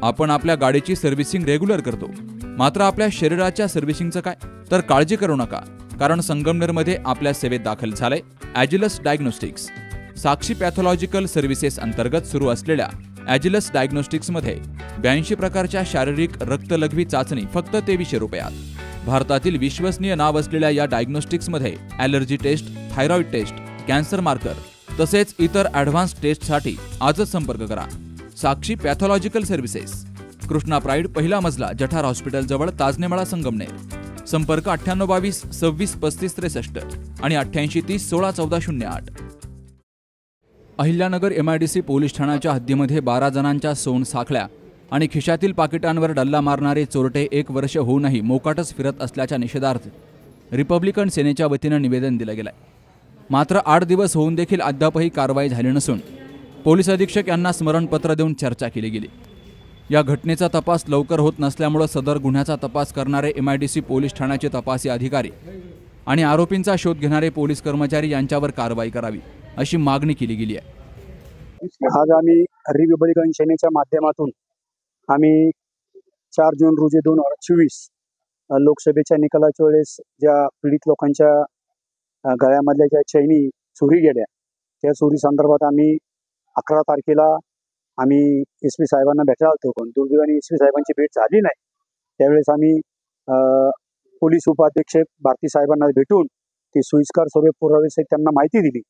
आपण आपल्या गाडीची सर्व्हिसिंग रेग्युलर करतो, मात्र आपल्या शरीराच्या सर्व्हिसिंगचं काय? तर काळजी करू नका, कारण संगमनेरमध्ये आपल्या सेवेत दाखल झालंय ॲजिलस डायग्नोस्टिक्स. साक्षी पॅथॉलॉजिकल सर्व्हिसेस अंतर्गत सुरू असलेल्या ॲजिलस डायग्नोस्टिक्समध्ये 82 प्रकारच्या शारीरिक रक्तलघवी चाचणी फक्त 2300 रुपयात. भारतातील विश्वसनीय नाव असलेल्या या डायग्नोस्टिक्समध्ये allergy test, thyroid test, cancer marker तसेच इतर ॲडव्हान्स टेस्टसाठी आजच संपर्क करा. Sakshi pathological services, Krishna pride, पहिला मजला, जठार हॉस्पिटल जवळ, ताजनेमाळा, संगमनेर. संपर्क 9822 26 35 63 आणि 88 30 16 14 08. अहिल्यानगर MIDC पोलीस ठाण्याच्या हद्दीमध्ये 12 जणांच्या सोन साखळ्या आणि खिशातील पाकिटांवर डल्ला मारणारे चोरटे 1 वर्ष होऊनही मोकाटच फिरत असल्याच्या निषेधार्थ रिपब्लिकन सेनेच्या वतीनं निवेदन दिलं गेलंय. मात्र 8 दिवस होऊन देखील अद्यापही कारवाई झाली नसून पोलीस अधीक्षक यांना स्मरणपत्र देऊन चर्चा केली गेली. या घटनेचा तपास लवकर होत नसल्यामुळे सदर गुन्ह्याचा तपास करणारे MIDC पोलीस ठाण्याचे तपासी अधिकारी आणि आरोपींचा शोध घेणारे पोलीस कर्मचारी यांच्यावर कारवाई करावी अशी मागणी केली गेली आहे. आज आम्ही रिपब्लिकन सेनेच्या माध्यमातून आम्ही 4 जून रोजी 2024 लोकसभेच्या निकालाच्या वेळेस ज्या पीडित लोकांच्या गळ्यामधल्या ज्या चैनी चोरी गेल्या त्या चोरी संदर्भात आम्ही 11 तारखेला आम्ही SP साहेबांना भेटायला आलो, पण दुर्दैवाने SP साहेबांची भेट झाली नाही. त्यावेळेस आम्ही पोलीस उपाधीक्षक भारती साहेबांना भेटून ती सोयीस्कर सर्व पुराव्यासहित त्यांना माहिती दिली.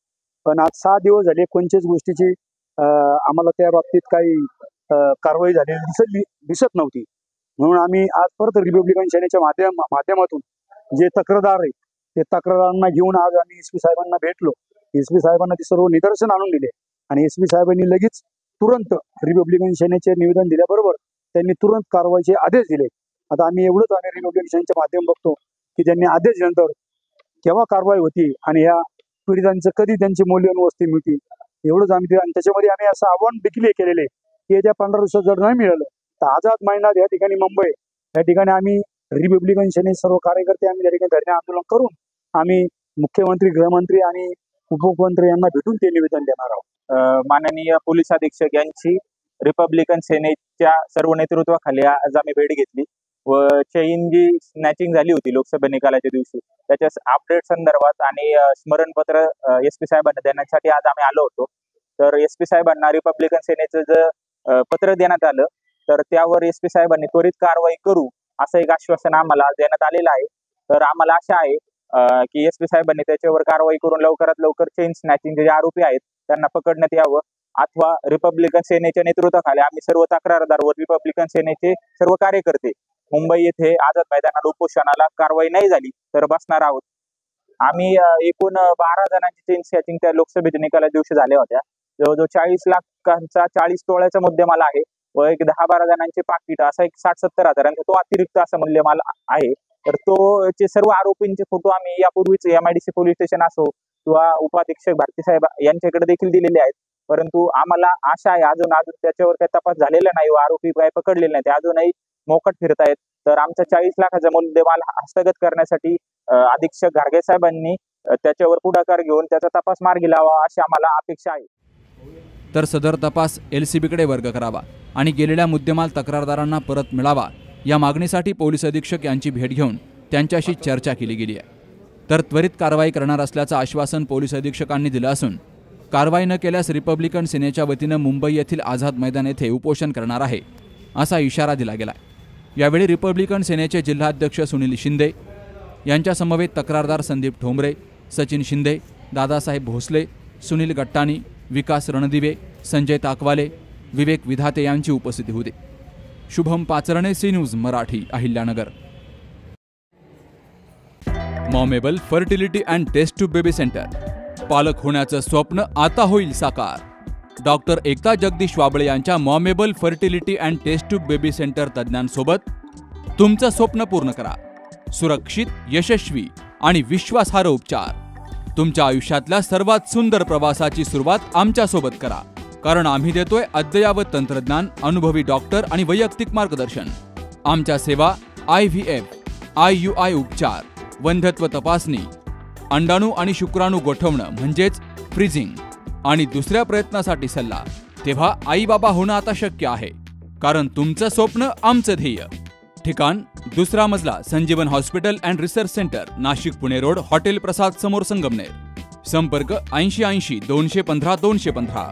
पण आज 6 दिवस झाले कोणत्याच गोष्टीची आम्हाला त्या बाबतीत काही कारवाई झालेली दिसत नव्हती. म्हणून आम्ही आज परत रिपब्लिकन सेनेच्या माध्यमातून जे तक्रारदार आहेत ते तक्रारांना घेऊन आज आम्ही SP साहेबांना भेटलो. SP साहेबांना ते सर्व निदर्शन आणून दिले आणि SP साहेबांनी लगेच तुरंत रिपब्लिकन सेनेचे निवेदन दिल्याबरोबर त्यांनी तुरंत कारवाईचे आदेश दिले. आता आम्ही रिपब्लिकन सेनेच्या माध्यम बघतो की त्यांनी आदेश दिल्यानंतर केव्हा कारवाई होती आणि या पीडितांचं कधी त्यांची मौल्यवान वस्तू मिळते एवढंच आम्ही. आणि त्याच्यामध्ये आम्ही असं आव्हान देखील केलेले की येत्या 15 दिवसात जर नाही मिळालं तर आझाद मैदान या ठिकाणी मुंबई या ठिकाणी आम्ही रिपब्लिकन सेने सर्व कार्यकर्ते आम्ही त्या ठिकाणी धरणे आंदोलन करून आम्ही मुख्यमंत्री, गृहमंत्री आणि उपमुख्यमंत्री यांना भेटून ते निवेदन देणार आहोत. माननीय पोलीस अधीक्षक यांची रिपब्लिकन सेनेच्या सर्व नेतृत्वाखाली आज आम्ही भेट घेतली व चैन जी स्नॅचिंग झाली होती लोकसभा निकालाच्या दिवशी त्याच्या अपडेट संदर्भात आणि स्मरणपत्र SP साहेबांना देण्यासाठी आज आम्ही आलो होतो. तर SP साहेबांना रिपब्लिकन सेनेचं जे पत्र देण्यात आलं तर त्यावर SP साहेबांनी त्वरित कारवाई करू असं एक आश्वासन आम्हाला देण्यात आलेलं आहे. तर आम्हाला आशा आहे की SP साहेबांनी त्याच्यावर कारवाई करून लवकरात लवकर चेन स्नॅचिंगचे जे आरोपी आहेत त्यांना पकडण्यात यावं, अथवा रिपब्लिकन सेनेच्या नेतृत्वाखाली आम्ही सर्व तक्रारदार व रिपब्लिकन सेनेचे सर्व कार्यकर्ते मुंबई येथे आझाद मैदानात उपोषणाला कारवाई नाही झाली तर बसणार आहोत. आम्ही एकूण 12 जणांची चेन स्नॅचिंग त्या लोकसभेच्या निकालाच्या दिवशी झाल्या होत्या. जवळजवळ 40 लाखांचा 40 तोळ्याचा मुद्देमाल आहे व एक 10-12 जणांचे पाकिट असा एक 60-70 हजारांचा तो अतिरिक्त असा मूल्यमाल आहे. तर तो चे सर्व आरोपींचे फोटो आम्ही यापूर्वीच MIDC पोलीस स्टेशन असो किंवा उपाधीक्षक भारती साहेब यांच्याकडे देखील दिलेले आहेत. परंतु आम्हाला आशा आहे अजून त्याच्यावर काही तपास झालेला नाही व आरोपी काही पकडलेले नाही, ते अजूनही मोकाट फिरत आहेत. तर आमचा 40 लाखाचा मुद्देमाल हस्तगत करण्यासाठी अधीक्षक घारगे साहेबांनी त्याच्यावर पुढाकार घेऊन त्याचा तपास मार्गी लावावा अशी आम्हाला अपेक्षा आहे. तर सदर तपास LCBकडे वर्ग करावा आणि गेलेला मुद्देमाल तक्रारदारांना परत मिळावा या मागणीसाठी पोलीस अधीक्षक यांची भेट घेऊन त्यांच्याशी चर्चा केली गेली आहे. तर त्वरित कारवाई करणार असल्याचं आश्वासन पोलीस अधीक्षकांनी दिलं असून कारवाई न केल्यास रिपब्लिकन सेनेच्या वतीनं मुंबई येथील आझाद मैदान येथे उपोषण करणार आहे असा इशारा दिला गेला. यावेळी रिपब्लिकन सेनेचे जिल्हाध्यक्ष सुनील शिंदे यांच्या समवेत तक्रारदार संदीप ठोंबरे, सचिन शिंदे, दादासाहेब भोसले, सुनील गट्टाणी, विकास रणदिवे, संजय ताकवाले, विवेक विधाते यांची उपस्थिती होती. Shubham Pacharne, C news Marathi, Ahilyanagar. मॉमेबल fertility and test tube baby centre, पालक होण्याचं स्वप्न आता होईल साकार. डॉक्टर एकता जगदीश वाबळे यांच्या मॉमेबल fertility and test tube baby centre तज्ज्ञांसोबत तुमचं स्वप्न पूर्ण करा. सुरक्षित, यशस्वी आणि विश्वासार्ह उपचार. तुमच्या आयुष्यातल्या सर्वात सुंदर प्रवासाची सुरुवात आमच्यासोबत करा, कारण आम्ही देतोय अद्ययावत तंत्रज्ञान, अनुभवी डॉक्टर आणि वैयक्तिक मार्गदर्शन. आमच्या सेवा IVF, IUI उपचार, वंध्यत्व तपासणी, अंडाणू आणि शुक्राणू गोठवणं म्हणजेच फ्रीजिंग आणि दुसऱ्या प्रयत्नासाठी सल्ला. तेव्हा आई बाबा होणं आता शक्य आहे, कारण तुमचं स्वप्न आमचं ध्येय. ठिकाण दुसरा मजला, Sanjeevan hospital and research centre, Nashik Pune road, hotel Prasad समोर, संगमनेर. संपर्क 8080 215 215.